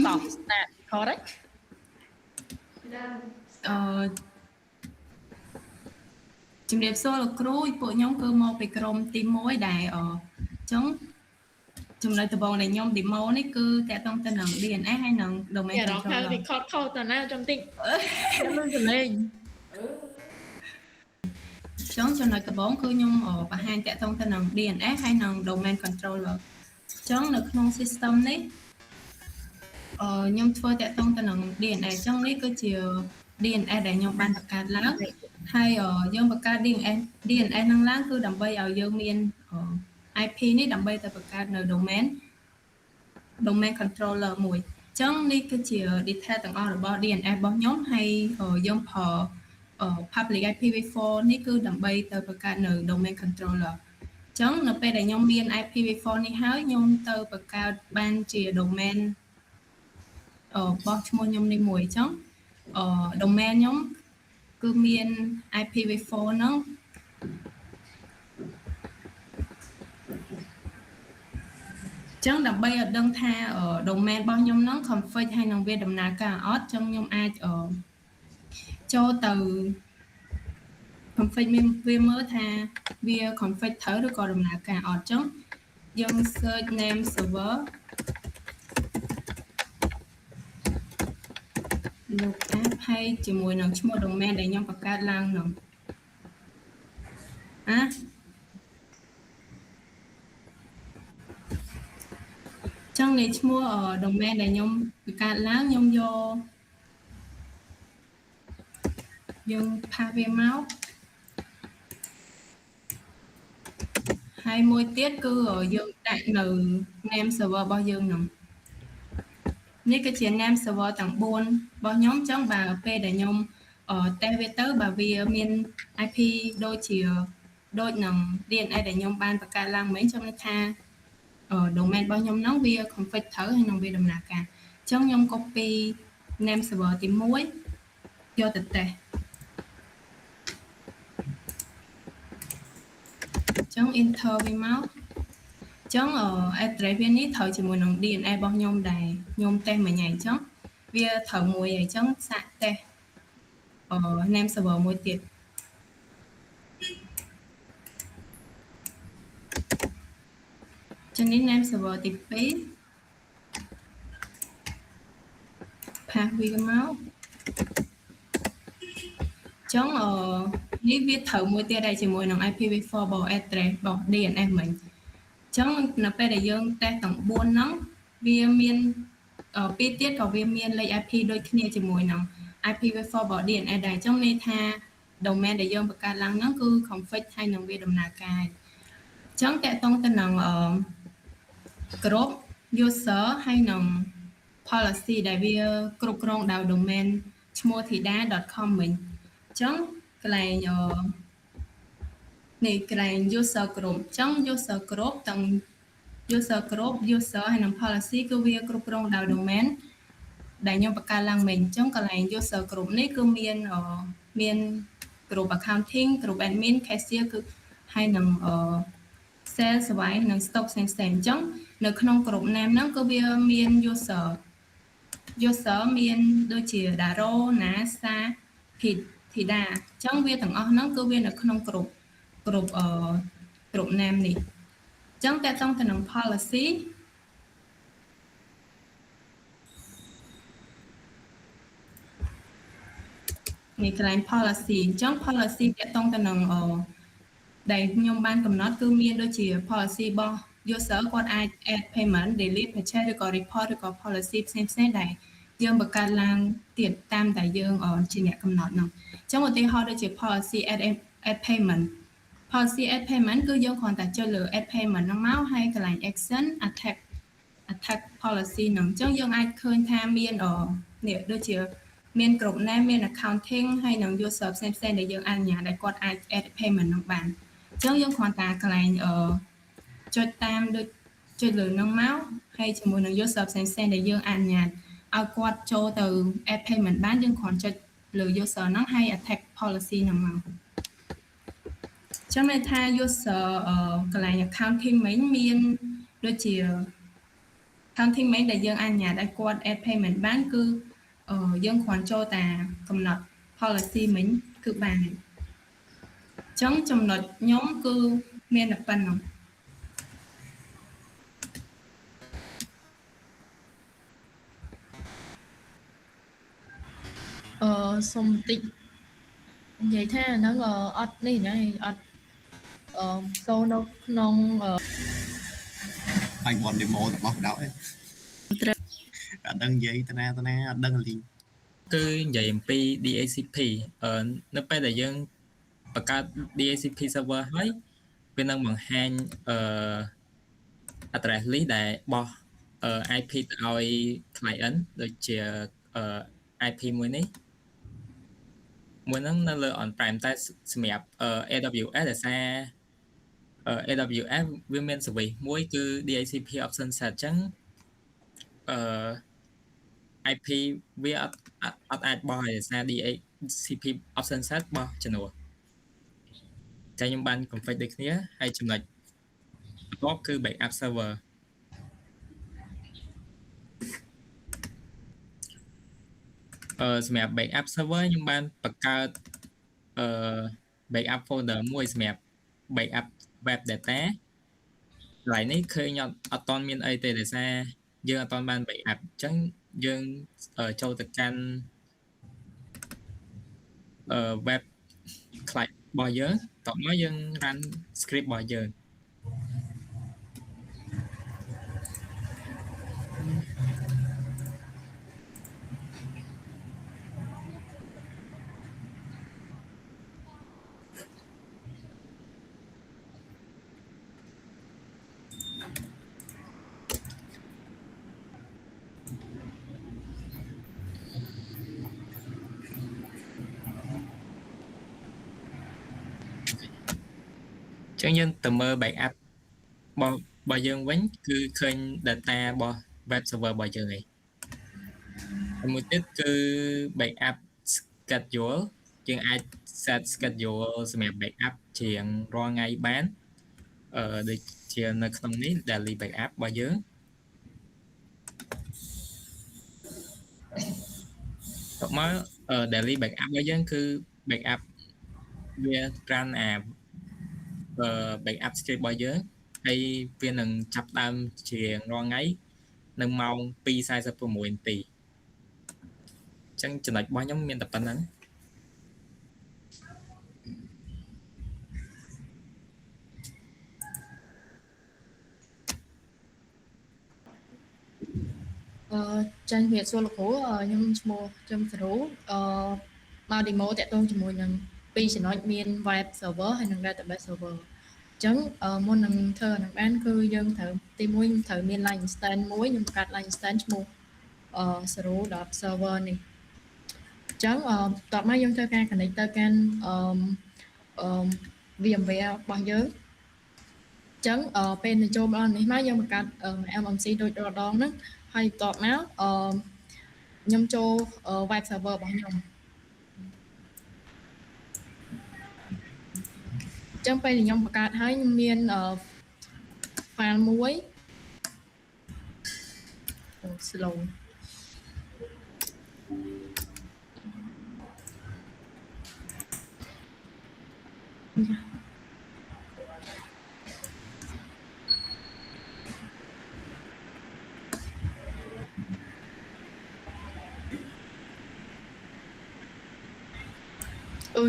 stop start ខតហើយជំរាបសួរលោកគ្រូពួកខ្ញុំគឺមកពីក្រុមទី1ដែលអញ្ចឹងចំណុចដំបូងដែលខ្ញុំ demo នេះគឺតកតងទៅនឹង DNS ហើយនឹង domain controller រកហៅ record ខុសតើណាចំតិចខ្ញុំសលេងចឹងចំណុចដំបូងគឺខ្ញុំបង្ហាញតកតងទៅនឹង DNS ហើយនឹង domain controller ចឹងនៅក្នុង system នេះខ្ញុំធ្វើតកតងទៅនឹង DNS ចឹងនេះគឺជា DNS ដែលខ្ញុំបានបង្កើតឡើងហើយយើងបង្កើត DNS ហ្នឹងឡើងគឺដើម្បីឲ្យយើងមាន IP នេះដើម្បីទៅបង្កើតនៅ domain controller មួយអញ្ចឹងនេះគឺជា detail ទាំងអស់របស់ DNS របស់ខ្ញុំហើយយើងប្រើ public IPv4 នេះគឺដើម្បីទៅបង្កើតនៅ domain controller អញ្ចឹងនៅពេលដែលខ្ញុំមាន IPv4 នេះហើយខ្ញុំទៅបង្កើតបានជា domain របស់ឈ្មោះខ្ញុំនេះមួយអញ្ចឹងdomain ខ្ញុំគឺមាន IPv4 ហ្នឹងចឹងដើម្បីឲ្យដឹងថា domain របស់ខ្ញុំហ្នឹង config ហើយនឹងវាដំណើរការអត់ចឹងខ្ញុំអាចចូលទៅ config វាមើលថាវា config ត្រូវឬក៏ដំណើរការអត់ចឹងយើង search name server លោក app ហើយជាមួយនឹងឈ្មោះ domain ដែលខ្ញុំបង្កើតឡើងនោះចឹងនៃឈ្មោះ domain ដែលខ្ញុំបង្កើតឡើងខ្ញុំយកយើងផាសវាមកហើយមួយទៀតគឺយើងដាក់នៅ name server របស់យើងនោះនេះគឺជា name server ទាំង4របស់ខ្ញុំចឹងបើពេលដែលខ្ញុំតេស្តវាទៅបើវាមាន IP ដូចនឹង DNS ដែលខ្ញុំបានបង្កើតឡើងមិញខ្ញុំនឹងថាdomain របស់ខ្ញុំហ្នឹងវា config ត្រូវហើយនឹងវាដំណើរការអញ្ចឹងខ្ញុំ copy name server ទី1យកទៅតេស្តអញ្ចឹង enter វាមកអញ្ចឹង address វានេះត្រូវជាមួយនឹង DNS របស់ខ្ញុំដែលខ្ញុំតេស្តមិញហើយអញ្ចឹងវាត្រូវមួយហើយអញ្ចឹងសាកតេស្តname server មួយទៀតចឹងនេះ name server ទី2ផាសវាមកចឹងនេះវាត្រូវមួយទៀតដែរជាមួយនឹង IPv4 របស់ address របស់ DNS មិញចឹងនៅពេលដែលយើងតេស្តទាំង4ហ្នឹងវាមាន2ទៀតក៏វាមានលេខ IP ដូចគ្នាជាមួយនឹង IPv4 របស់ DNS ដែរចឹងន័យថា domain ដែលយើងបង្កើតឡើងហ្នឹងគឺ config ហើយនឹងវាដំណើរការចឹងតកតងទៅនឹងgroup user ហើយនឹង policy ដែលវាគ្រប់គ្រងដោយ domain ឈ្មោះ thida.com វិញអញ្ចឹងកន្លែងនេះកន្លែង user group អញ្ចឹង user group ទាំង user group user ហើយនឹង policy គឺវាគ្រប់គ្រងដោយ domain ដែលខ្ញុំបង្កើតឡើងមិញអញ្ចឹងកន្លែង user group នេះគឺមាន group accounting group admin cashier គឺហើយនឹងsales ស្វ័យនិង stock ផ្សេងៗអញ្ចឹងនៅក្នុង group name ហ្នឹងគឺវាមាន user មានដូចជា Daro Nasa Thida អញ្ចឹងវាទាំងអស់ហ្នឹងគឺវានៅក្នុង group name នេះអញ្ចឹងតើតង់ទៅនឹង policy នេះកន្លែង policy អញ្ចឹង policy តើតង់ទៅនឹងដែលខ្ញុំបានកំណត់គឺមានដូចជា policy របស់ user គាត់អាច add payment delete purchase ឬក៏ report ឬក៏ policy ផ្សេងៗដែលយើងបង្កើតឡើងទៀតតាមតែយើងជាអ្នកកំណត់ហ្នឹងអញ្ចឹងឧទាហរណ៍ដូចជា policy add payment policy add payment គឺយើងគ្រាន់តែចុចលើ add payment ហ្នឹងមកហើយកន្លែង action attack policy ហ្នឹងអញ្ចឹងយើងអាចឃើញថាមាននេះដូចជាមាន group name មាន accounting ហើយនឹង user ផ្សេងៗដែលយើងអនុញ្ញាតឲ្យគាត់អាច add payment ហ្នឹងបានអញ្ចឹងយើងគ្រាន់តែកន្លែងចុចតាមដូចចុចលើហ្នឹងមកហើយជាមួយនឹង user ផ្សេងៗដែលយើងអនុញ្ញាតឲ្យគាត់ចូលទៅ add payment បានយើងគ្រាន់ចុចលើ user ហ្នឹងហើយ attack policy ហ្នឹងមកចាំន័យថា user កន្លែង accounting មិញមានដូចជា ខាង teammate ដែលយើងអនុញ្ញាតឲ្យគាត់ add payment បានគឺយើងគ្រាន់ចូលតាកំណត់ policy មិញគឺបានហើយអញ្ចឹងចំណុចខ្ញុំគឺមានតែប៉ុណ្្នឹង សុំបន្តិចនិយាយថាហ្នឹងអត់នេះណាអត់ចូលនៅក្នុងបាញ់បន demo របស់បដៅឯងអត់ដឹងនិយាយតាណាអត់ដឹងលីង គឺនិយាយអំពី DHCP នៅពេលដែលយើងបង្កើត DHCP server ហើយវានឹងបង្ហាញaddress list ដែលបោះIP ទៅឲ្យ client ដូចជា IP មួយនេះមួយហ្នឹងនៅលើ on-prem តែសម្រាប់AWS ដែលសារ AWS វាមាន service មួយគឺ DHCP option set អញ្ចឹងIP វាអត់អាចបោះឲ្យសារ DHCP option set បោះជំនួសតែខ្ញុំបាន config ដូចគ្នាហើយចំណុចបន្ទាប់គឺ backup server សម្រាប់ backup server ខ្ញុំបានបង្កើតbackup folder មួយសម្រាប់ backup web data កន្លែងនេះឃើញអត់តមានអីទេដោយសារយើងអត់តបាន backup អញ្ចឹងយើងចូលទៅកាន់ web client របស់យើងតោះមកយើង run script របស់យើងចឹងយើងទៅមើល backup របស់យើងវិញគឺឃើញ data របស់ web server របស់យើងឯងមួយទៀតគឺ backup schedule យើងអាច set schedule សម្រាប់ backup ជាងរាល់ថ្ងៃបានដូចជានៅក្នុងនេះ daily backup របស់យើងតមក daily backup របស់យើងគឺ backup វា run backup script របស់យើងហើយវានឹងចាប់ដើមជារាល់ថ្ងៃនៅម៉ោង 2:46 នាទីអញ្ចឹងចំណុចរបស់ខ្ញុំមានតែប៉ុណ្្នឹងចាញ់វាសួរលោកគ្រូខ្ញុំឈ្មោះចំសរូមក demo តាក់ទងជាមួយនឹងពីរចំណុចមាន web server ហើយនិង database server អញ្ចឹងមុននឹងធ្វើអានឹងបានគឺយើងត្រូវទី1ខ្ញុំត្រូវមាន line instance មួយខ្ញុំបង្កើត line instance ឈ្មោះ0.server នេះអញ្ចឹងតបមកយើងធ្វើការ connect ទៅកាន់VMware របស់យើងអញ្ចឹងពេលទៅចូលដល់នេះមកយើងបង្កើត MMC ដូចរាល់ដងហ្នឹងហើយបន្ទាប់មកខ្ញុំចូល web server របស់ខ្ញុំអញ្ចឹងពេលខ្ញុំបង្កើតហើយខ្ញុំមាន file មួយ slow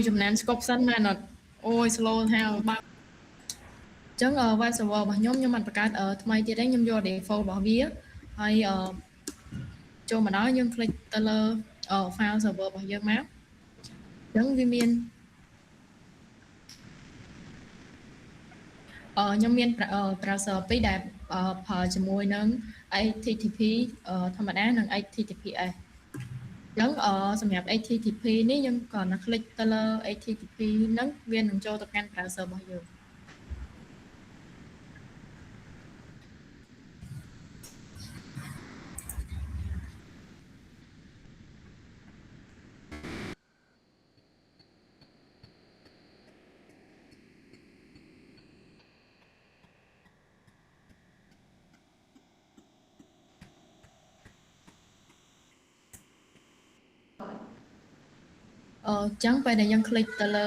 ចំណានស្គប់សិនមែនអត់អូយ slow ថាបើអញ្ចឹង web server របស់ខ្ញុំអត់បង្កើតថ្មីទៀតទេខ្ញុំយក default របស់វាហើយចូលមកដល់យើង click ទៅលើ file server របស់យើងមកអញ្ចឹងវាមានខ្ញុំមាន browser ពីរដែលប្រើជាមួយនឹង HTTP ធម្មតានិង HTTPS អញ្ចឹងសម្រាប់ HTTP នេះយើងគ្រាន់តែ click ទៅលើ HTTP ហ្នឹងវានឹងចូលទៅកាន់ browser របស់យើង ចឹងពេលដែលយើង click ទៅលើ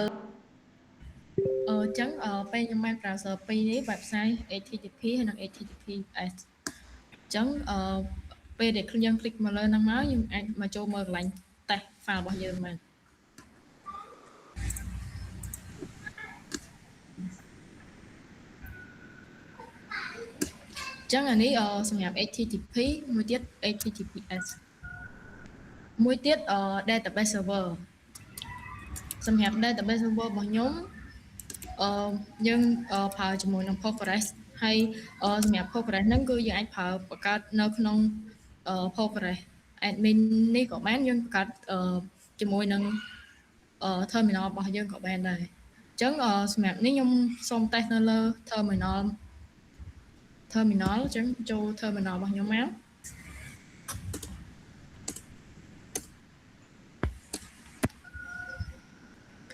ចឹងពេលខ្ញុំបាន browser ពីរនេះ website HTTP ហើយនិង HTTPS ចឹងពេលដែលយើង click មកលើហ្នឹងមកយើងអាចមកចូលមើលកន្លែង test file របស់យើងបានចឹងអានេះសម្រាប់ HTTP មួយទៀត HTTPS មួយទៀតdatabase server សម្រាប់ database server របស់ខ្ញុំយើងប្រើជាមួយនឹង Postgres ហើយសម្រាប់ Postgres ហ្នឹងគឺយើងអាចប្រើបង្កើតនៅក្នុងPostgres admin នេះក៏បានយើងបង្កើតជាមួយនឹងterminal របស់យើងក៏បានដែរអញ្ចឹងសម្រាប់នេះខ្ញុំសូម test នៅលើ terminal អញ្ចឹងចូល terminal របស់ខ្ញុំមក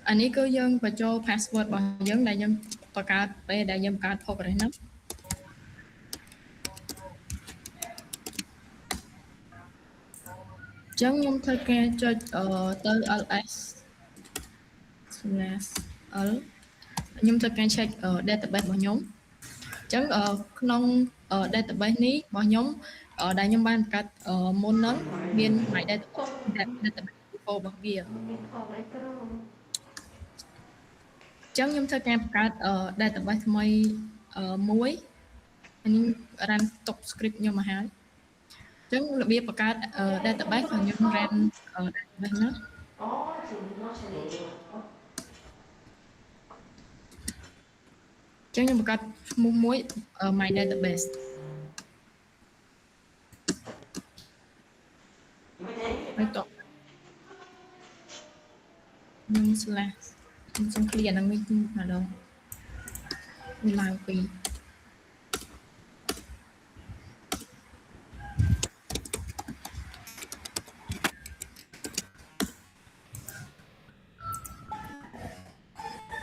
អានេះគឺយើងបញ្ចូល password របស់យើងដែលយើងបង្កើតពេលដែលយើងបង្កើត Postgres ហ្នឹងចឹងខ្ញុំធ្វើការចុចទៅ ls/l ខ្ញុំធ្វើការ check database របស់ខ្ញុំចឹងក្នុង database នេះរបស់ខ្ញុំដែលខ្ញុំបានបង្កើតមុនហ្នឹងមាន my database info របស់វាចឹងខ្ញុំធ្វើការបង្កើត database ថ្មីមួយនេះ run ទុក script ខ្ញុំមកហើយចឹងរបៀបបង្កើត database របស់ខ្ញុំ run database ហ្នឹងចឹងខ្ញុំបង្កើតឈ្មោះមួយ my database ហើយតោះខ្ញុំ slash ខ្ញុំសូម clear អាហ្នឹងវិញម្ដងវាឡើងពី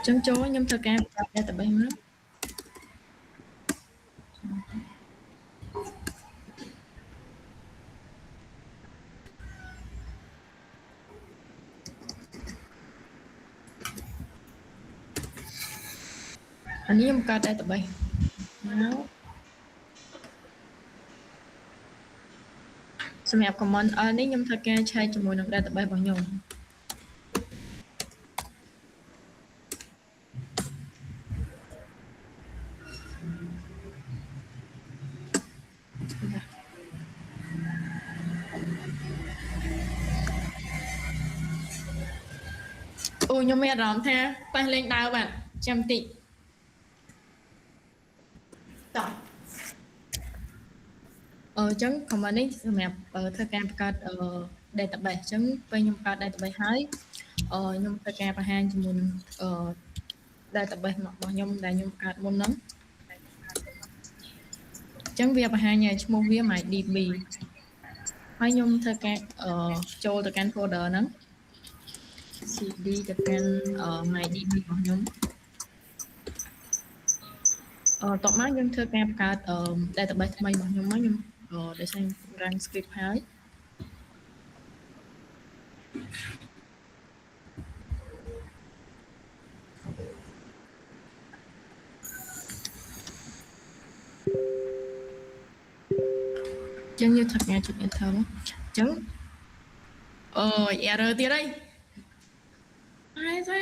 ចឹងចូលខ្ញុំធ្វើការបង្កើត database មកអានេះខ្ញុំបង្កើត database មកសម្រាប់ command L នេះខ្ញុំធ្វើការឆែកជាមួយនឹង database របស់ខ្ញុំអូខ្ញុំមានអារម្មណ៍ថាប៉ះលេងដើរបាទចាំតិចតោះអញ្ចឹង command នេះសម្រាប់ធ្វើការបង្កើត database អញ្ចឹងពេលខ្ញុំបង្កើត database ហើយខ្ញុំធ្វើការបង្ហាញជាមួយនឹងdatabase របស់ខ្ញុំដែលខ្ញុំបង្កើតមុនហ្នឹងអញ្ចឹងវាបង្ហាញឈ្មោះវា MyDB ហើយខ្ញុំធ្វើការចូលទៅកាន់ folder ហ្នឹង cd ទៅកាន់ MyDB របស់ខ្ញុំតបមកយើងធ្វើការបង្កើត database ថ្មីរបស់ខ្ញុំមកខ្ញុំដោយសារ run script ហើយចឹងយើងធ្វើការចុច enter មកចឹងerror ទៀតហើយហើយទៅ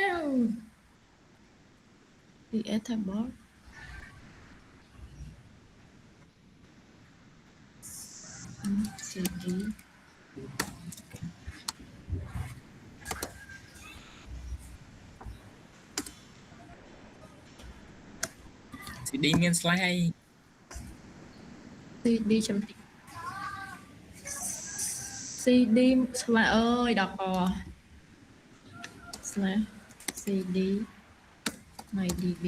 create table cd cd មាន slash អី cd ចំតិច cd slash អើយដល់ក slash cd mydb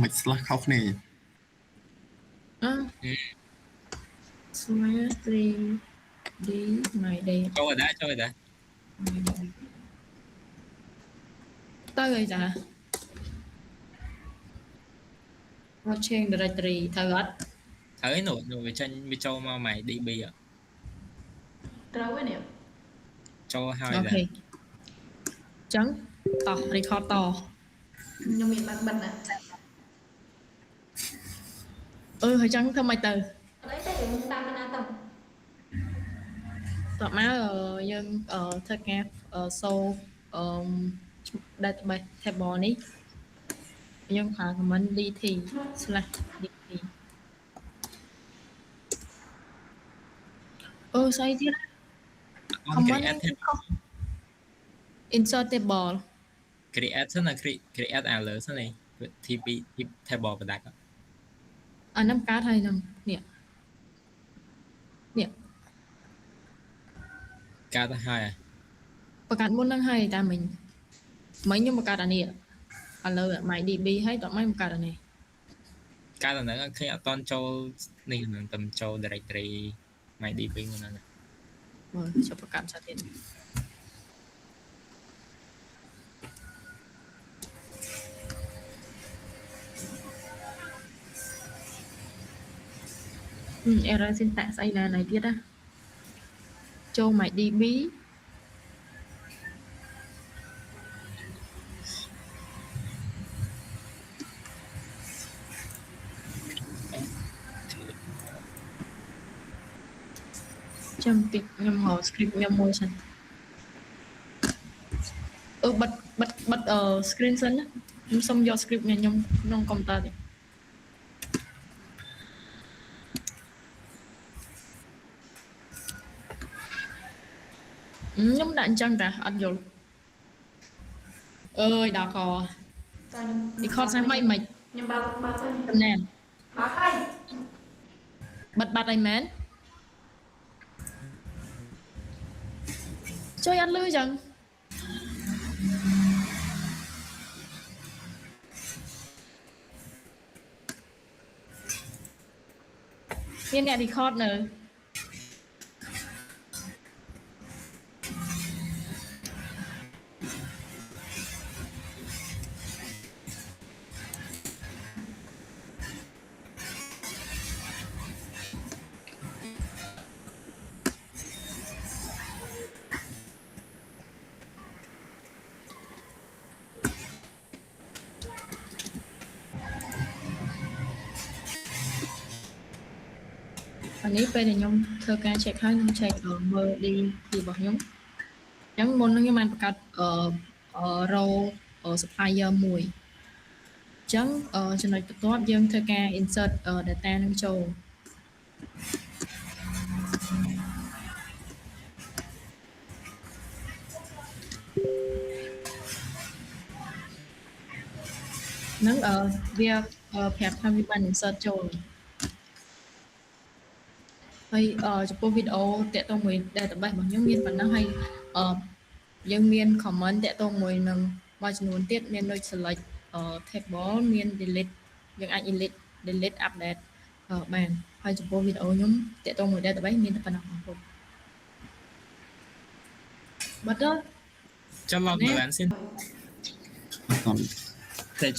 មិន slash ខុសគ្នា slash cd mydb ចូលដែរ tới rồi dạ watching directory thờ hết ấy nổi nổi về chân về cho mà mày đi bì ạ Trâu cái nè. cho hai ok là chấn to record to Nhưng mình bật nè. hơi chấn thơm mày từ Lấy cái gì đang bên ăn tầm. tọa má dân thơ nghe so database table ní dân khả của mình đi thì slash đi thì sai chứ on comment insert table create là create alert này TP table và đặt năm cá thôi nè nè nè ការទៅហើយ ประกาศមុនហ្នឹងហើយតែមិញខ្ញុំបង្កើតអានេះឥឡូវ MyDB ហើយតោះមិនបង្កើតអានេះ ការទៅហ្នឹងឃើញអត់តន់ចូលនេះនឹងតែចូល directory MyDB ហ្នឹង មើលចុះបង្កើតសាទៀតerror syntax អីណាទៀតណាចូល MyDB ចាំតិចខ្ញុំហៅ script ខ្ញុំមួយសិនបិទscreen សិនណាខ្ញុំសុំយក script ខ្ញុំក្នុងកុំព្យូទ័រទេខ្ញុំដាក់អញ្ចឹងតាអត់យល់អើយដល់ក record សាំមិនខ្ញុំបើកទៅ តំណែន បើកហើយ បិទបាត់អីមែនជួយអត់លឺចឹងមានអ្នក record នៅអានេះពេលដែលខ្ញុំធ្វើការ check ហើយខ្ញុំ check មើល DP របស់ខ្ញុំអញ្ចឹងមុននឹងខ្ញុំបានបង្កើតrow supplier មួយអញ្ចឹងចំណុចបន្ទាប់យើងធ្វើការ insert data នឹងចូលនឹងវាប្រាប់ថាវាបាន insert ចូលហើយចំពោះវីដេអូតាក់ទងមួយ database របស់ខ្ញុំមានប៉ុណ្ណឹងហើយយើងមាន comment តាក់ទងមួយនឹងមួយចំនួនទៀតមានដូច select table មាន delete យើងអាច delete update បានហើយចំពោះវីដេអូខ្ញុំតាក់ទងមួយ database មានតែប៉ុណ្ណឹងបងប្អូនបាត់ទៅ ចុះ load balancing តែ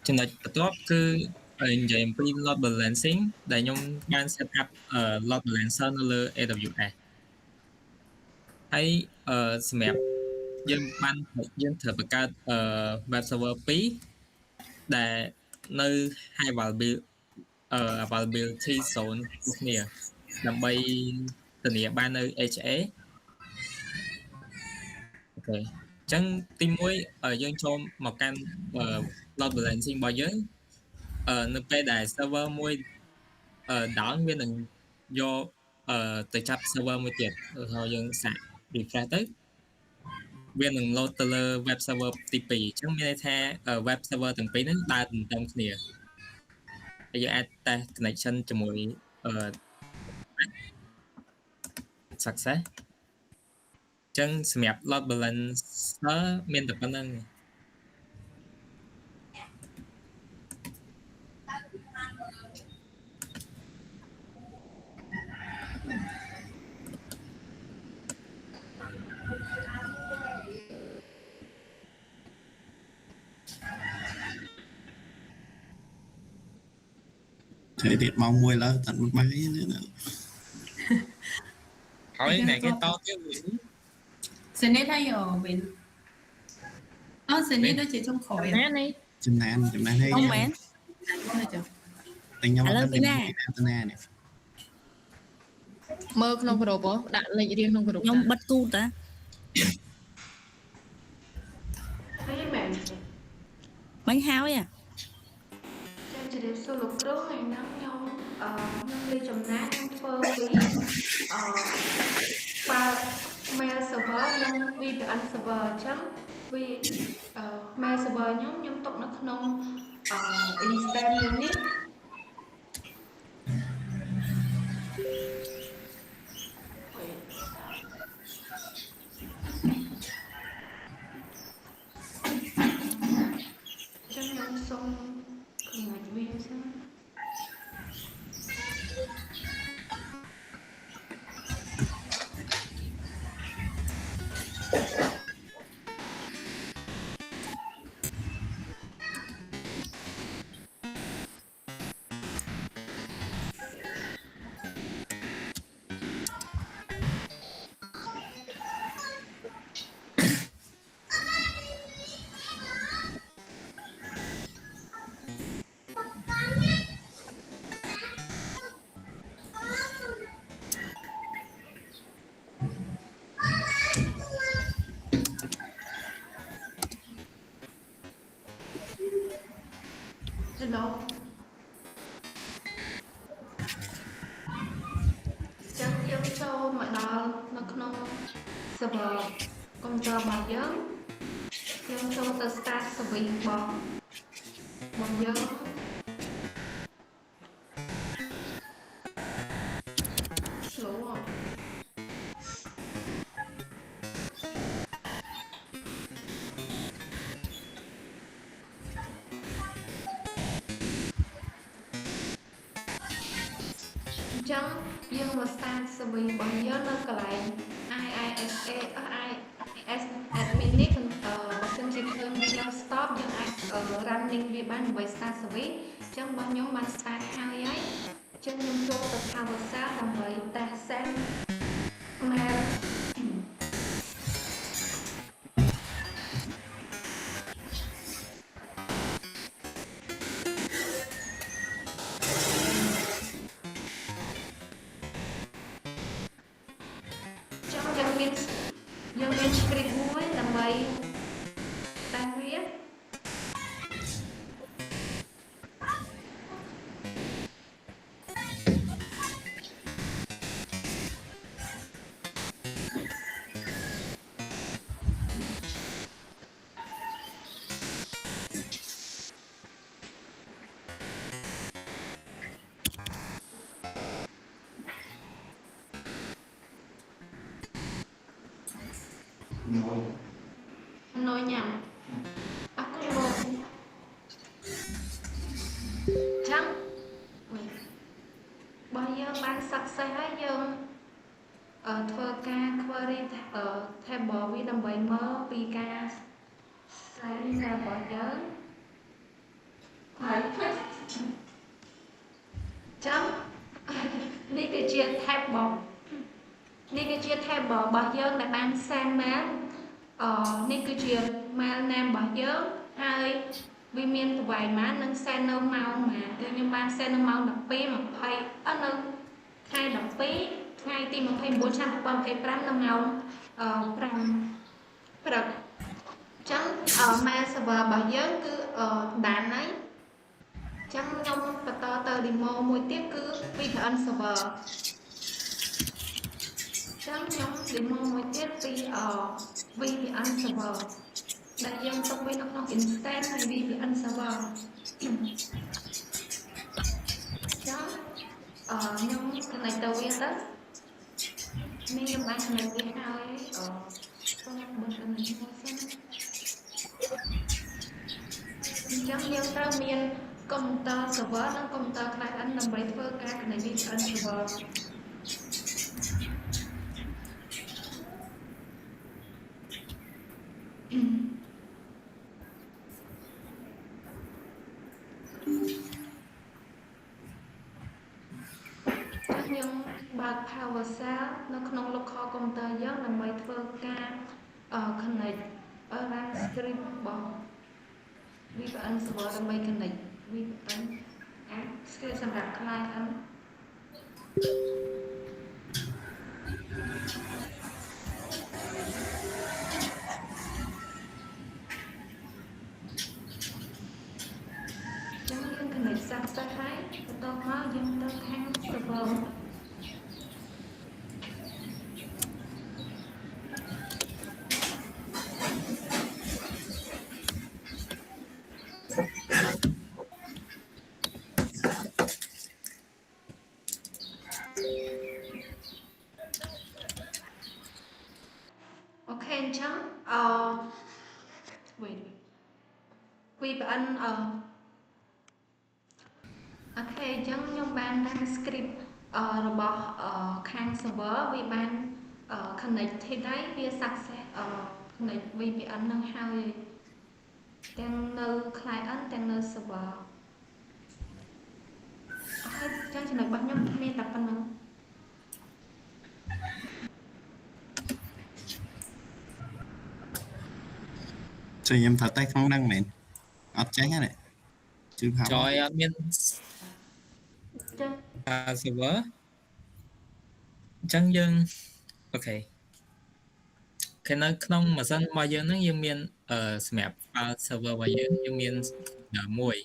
ចំណុចបន្ទាប់គឺនិយាយអំពី load balancing ដែលខ្ញុំបាន set up load balancer នៅលើ AWS ហើយសម្រាប់យើងត្រូវបង្កើតweb server 2ដែលនៅ high availability zone គ្នាដើម្បីធានាបាននៅ HA អូខេអញ្ចឹងទី1យើងចូលមកកាន់ load balancing របស់យើងនៅពេលដែល server មួយdown វានឹងយកទៅចាប់ server មួយទៀតហើយយើងសាក refresh ទៅវានឹង load ទៅលើ web server ទី2អញ្ចឹងមានន័យថា web server ទាំងពីរហ្នឹងដើរទន្ទឹមគ្នាហើយយើងអាច test connection ជាមួយ success អញ្ចឹងសម្រាប់ load balancer មានតែប៉ុណ្្នឹង Thế thì mong mùi lỡ tận một máy nữa. hỏi này cái to cái gì sẽ nét hay ở bên sẽ nét đó chị trong khỏi Nè này. Chùm nàn hay Không bạn. tình nhau Alo, mà Tina. tên nè. Mơ không group hả? Đặt lệnh riêng trong group. Nhông bắt cu ta. Bánh hao nha. ជំរាបសួរលោកគ្រូថ្ងៃហ្នឹងខ្ញុំមានចំណាយខ្ញុំធ្វើពីបើ mail server និង VPN server អញ្ចឹងវា mail server ខ្ញុំទុកនៅក្នុងinstance unit ចឹងខ្ញុំសូមកំណត់វាសិន Hello ចឹងយើងចូលមកដល់នៅក្នុង server កុំព្យូទ័ររបស់យើងចូលទៅ start service របស់យើង slow ចឹងយើងមក start service របស់យើងនៅកន្លែង IISA IIS admin នេះបើសិនជាឃើញវា stop យើងអាច running វាបានដើម្បី start service ចឹងរបស់ខ្ញុំបាន start ហើយចឹងខ្ញុំចូលទៅ PowerShell ដើម្បី test send mail យើងមាន script មួយដើម្បីតែវា nói nhầm aku mau trắng bao giờ ban success hay dương thơ ca query table với đồng bày mơ vì ca sai ra bỏ nhớ trắng đi cái chuyện table đi cái chuyện table bao giờ là ban sang má នេះគឺជា mail name របស់យើងហើយវាមានប្រវែងម៉ាននិង send នៅម៉ោងម៉ានគឺខ្ញុំបាន send នៅម៉ោង 12:20 នៅថ្ងៃ 12 ថ្ងៃទី 29 ឆ្នាំ 2025 នៅម៉ោង 5 ព្រឹកអញ្ចឹង mail server របស់យើងគឺដានហើយអញ្ចឹងខ្ញុំបន្តទៅ demo មួយទៀតគឺ VPN server ចឹងខ្ញុំ demo មួយទៀតពី VPN server ដែលយើងទុកវានៅក្នុង instance នៃ VPN server ចឹងខ្ញុំ connect ទៅវាទៅនេះខ្ញុំបាន connect វាហើយសូមបើក connect មកសិនអញ្ចឹងយើងត្រូវមានកុំព្យូទ័រ server និងកុំព្យូទ័រ client ដើម្បីធ្វើការ connect VPN server ខ្ញុំបើក PowerShell នៅក្នុង local computer យើងដើម្បីធ្វើការ connect run script របស់ VPN server ដើម្បី connect VPN app script សម្រាប់ client ចឹងយើង connect success ហើយបន្ទាប់មកយើងទៅខាង server ok anh chấm wait VPN អូខេអញ្ចឹងខ្ញុំបានដាក់ script របស់ខាង server វាបាន connect ទេដែរវា success connect VPN នឹងហើយទាំងនៅ client ទាំងនៅ server អូខេអញ្ចឹងចំណុចរបស់ខ្ញុំមានតែប៉ុណ្្នឹង Chơi em thật tay không đăng mệt. Ấp cháy hết này. Chứ không. Rồi admin ចឹង server ចឹងយើងអូខេគេនៅក្នុងម៉ាស៊ីនរបស់យើងហ្នឹងយើងមានសម្រាប់ file server របស់យើងមានមួយ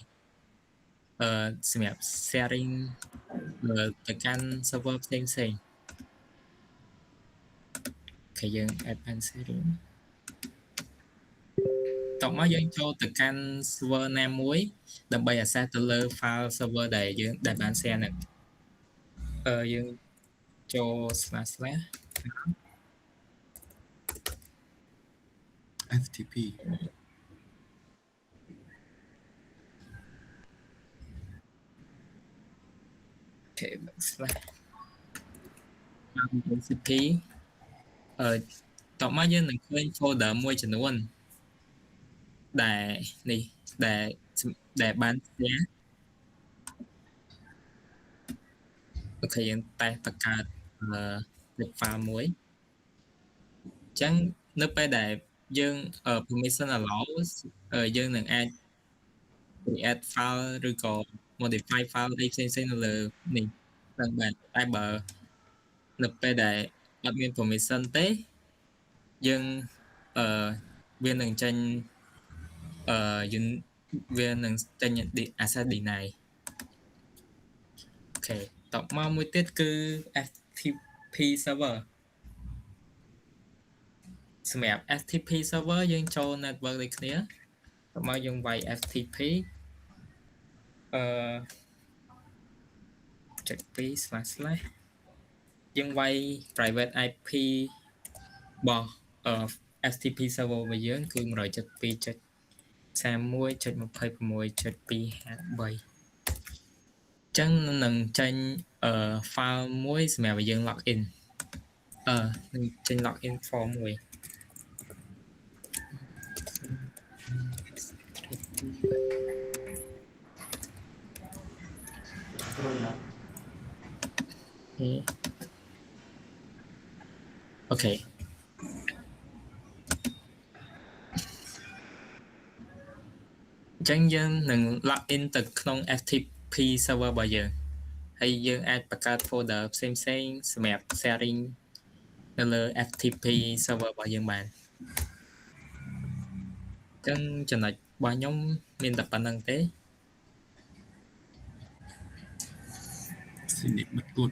សម្រាប់ sharing ទៅកាន់ server ផ្សេងគេយើង add and sharing តោះមកយើងចូលទៅកាន់ server ណាមួយដើម្បី access ទៅលើ file server ដែលយើងដែលបាន share ហ្នឹងយើងចូល // FTP. Okay, //cp តោះមកយើងនឹងឃើញ folder មួយចំនួនដែលនេះដែលបាន share អូខេយើងតែបង្កើត file មួយអញ្ចឹងនៅពេលដែលយើង permission allow យើងនឹងអាច create file ឬក៏ modify file ផ្សេងៗនៅលើនេះហ្នឹងបាទតែបើនៅពេលដែលអត់មាន permission ទេយើងវានឹងចេញវានឹងចេញ access deny អូខេតបមកមួយទៀតគឺ FTP server សម្រាប់ FTP server យើងចូល network ដូចគ្នាតបមកយើងវាយ FTP ចុច2 // យើងវាយ private IP របស់FTP server របស់យើងគឺ 172.31.26.253 ចឹងនឹងចេញfile មួយសម្រាប់ឲ្យយើង log in នឹងចេញ log in form មួយអូខេអញ្ចឹងយើងនឹង log in ទៅក្នុង FTP server របស់យើងហើយយើងអាចបង្កើត folder ផ្សេងៗសម្រាប់ sharing នៅលើ FTP server របស់យើងបានអញ្ចឹងចំណុចរបស់ខ្ញុំមានតែប៉ុណ្្នឹងទេ Xin định bật cột.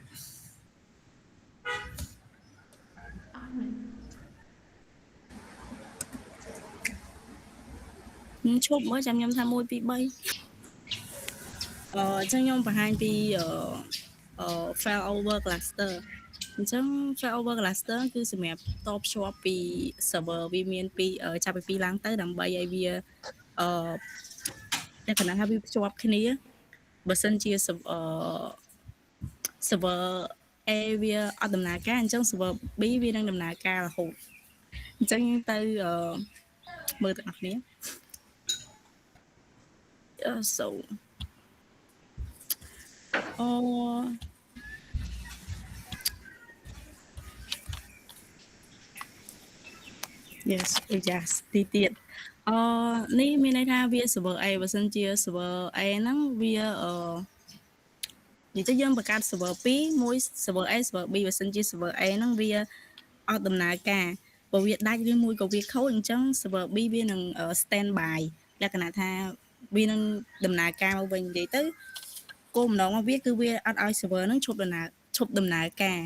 ឈប់មើលចាំខ្ញុំថា1 2 3ចឹងខ្ញុំបង្ហាញពី file over cluster អញ្ចឹង file over cluster គឺសម្រាប់តភ្ជាប់ពី server វាមានពីចាប់ពី2ឡើងទៅដើម្បីឲ្យវាតែគណៈថាវាភ្ជាប់គ្នាបើសិនជា server A វាអត់ដំណើរការអញ្ចឹង server B វានឹងដំណើរការរហូតអញ្ចឹងទៅមើលទាំងអស់គ្នាso yes yes ទីទៀតនេះមានន័យថាវា server A បើសិនជា server A ហ្នឹងវានិយាយទៅយើងបង្កើត server 2មួយ server A server B បើសិនជា server A ហ្នឹងវាអត់ដំណើរការបើវាដាច់ឬមួយក៏វាខូចអញ្ចឹង server B វានឹង stand by លក្ខណៈថាវានឹងដំណើរការមកវិញនិយាយទៅគោលបំណងរបស់វាគឺវាអត់ឲ្យ server ហ្នឹងឈប់ដំណើរការ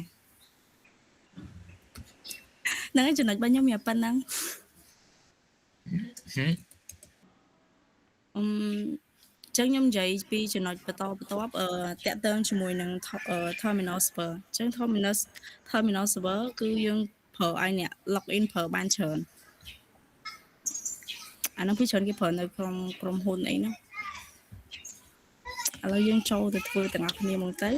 ហ្នឹងហើយចំណុចរបស់ខ្ញុំមានប៉ុណ្ណឹងចឹងខ្ញុំនិយាយពីចំណុចបន្តតាក់ទងជាមួយនឹង terminal server ចឹង terminal server គឺយើងប្រើឲ្យអ្នក login ប្រើបានច្រើនអានោះពីច្រើនគេប្រើនៅក្នុងក្រុមហ៊ុនអីហ្នឹងឥឡូវយើងចូលទៅធ្វើទាំងអស់គ្នាមកទៅ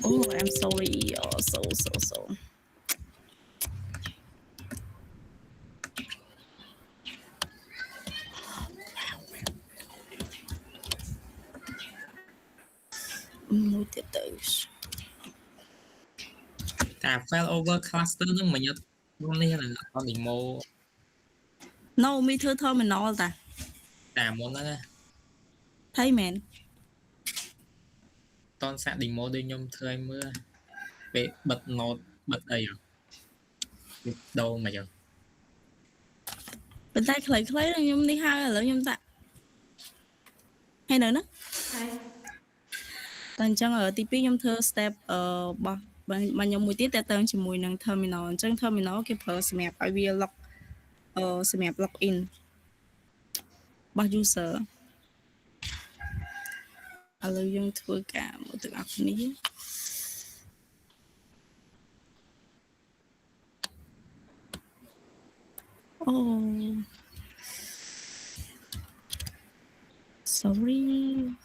Oh I'm sorry soមួយទៀតទៅ តា file over cluster ហ្នឹងមិនយកខ្ញុំនេះហ្នឹងអត់ demo No មីធ្វើ terminal តា មុនហ្នឹង ថៃមែន តនសាក់ demo ដូចខ្ញុំធ្វើឲ្យមើលពេលបិទ note បិទអីដូរមកចឹង ប៉ុន្តែខ្លីៗខ្ញុំនេះហើយឥឡូវខ្ញុំតាក់ហើយនៅណា ហើយ តែអញ្ចឹងទី2ខ្ញុំធ្វើ step របស់ខ្ញុំមួយទៀតតើតើជាមួយនឹង terminal អញ្ចឹង terminal គេប្រើសម្រាប់ឲ្យវា សម្រាប់ login របស់ user ឥឡូវយើងធ្វើការមើលទាំងអស់គ្នាអូ sorry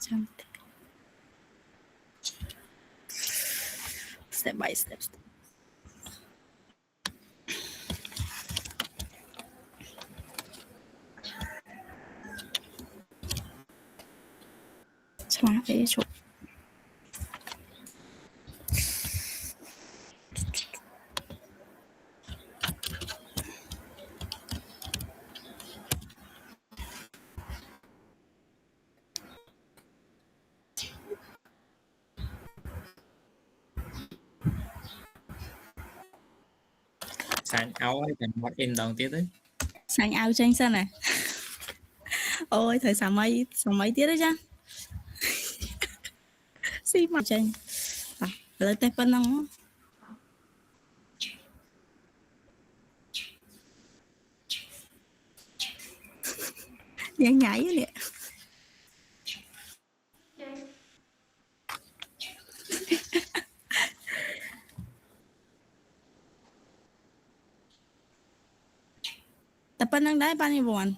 ចាំ step by step ឆ្លាតទេជប់សាញ់ឲ្យតែមក in ដងទៀតទៅ សាញ់ឲ្យចេញសិនណាអូយត្រូវសម័យទៀតទេចាស៊ីមកចេញឥឡូវតែប៉ុណ្ណឹងញ៉ៃនេះ ចេញ តែប៉ុណ្្នឹងដែរបានយល់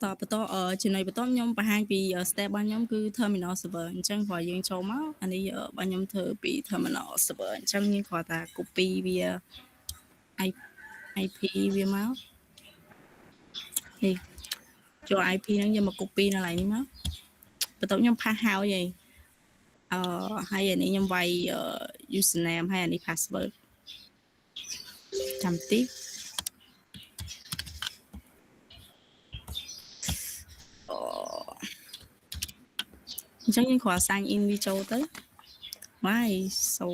តបន្តចំណុចបន្តខ្ញុំបង្ហាញពី step របស់ខ្ញុំគឺ terminal server អញ្ចឹងព្រោះយើងចូលមកអានេះរបស់ខ្ញុំធ្វើពី terminal server អញ្ចឹងយើងគ្រាន់តែ copy វា IP វាមកនេះចូល IP ហ្នឹងយកមក copy នៅកន្លែងនេះមកបន្ទាប់ខ្ញុំផាសហើយហើយអានេះខ្ញុំវាយ username ហើយអានេះ password ចាំតិចអញ្ចឹងយើងគ្រាន់ sign in វាចូលទៅ Why so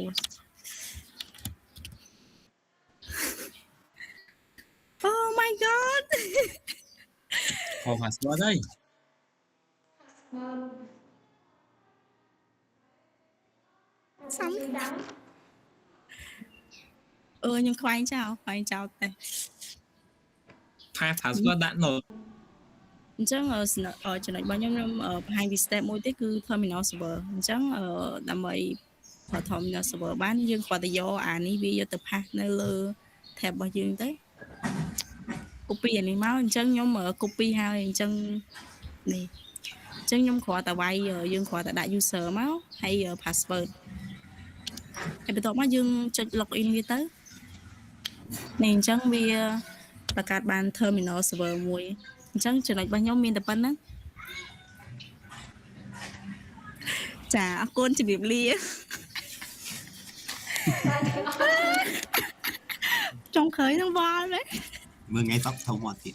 Oh my god ហៅ password ហើយ សាំ ដាំ ខ្ញុំខ្វែងចោលតែ password ដាក់ note អញ្ចឹងចំណុចរបស់ខ្ញុំបង្ហាញពី step មួយទៀតគឺ terminal server អញ្ចឹងដើម្បីប្រើ terminal server បានយើងគ្រាន់តែយកអានេះវាយកទៅផាសនៅលើ tab របស់យើងទៅ copy អានេះមកអញ្ចឹងខ្ញុំ copy ហើយអញ្ចឹងនេះអញ្ចឹងខ្ញុំគ្រាន់តែវាយយើងគ្រាន់តែដាក់ user មកហើយ password ហើយបន្ទាប់មកយើងចុច login វាទៅនេះអញ្ចឹងវាបង្កើតបាន terminal server មួយអញ្ចឹងចំណុចរបស់ខ្ញុំមានតែប៉ុណ្្នឹងចាអរគុណជំរាបលា តែ ចុងក្រោយហ្នឹងវល់មែន មើលថ្ងៃសប្តាហ៍ធំមកទៀត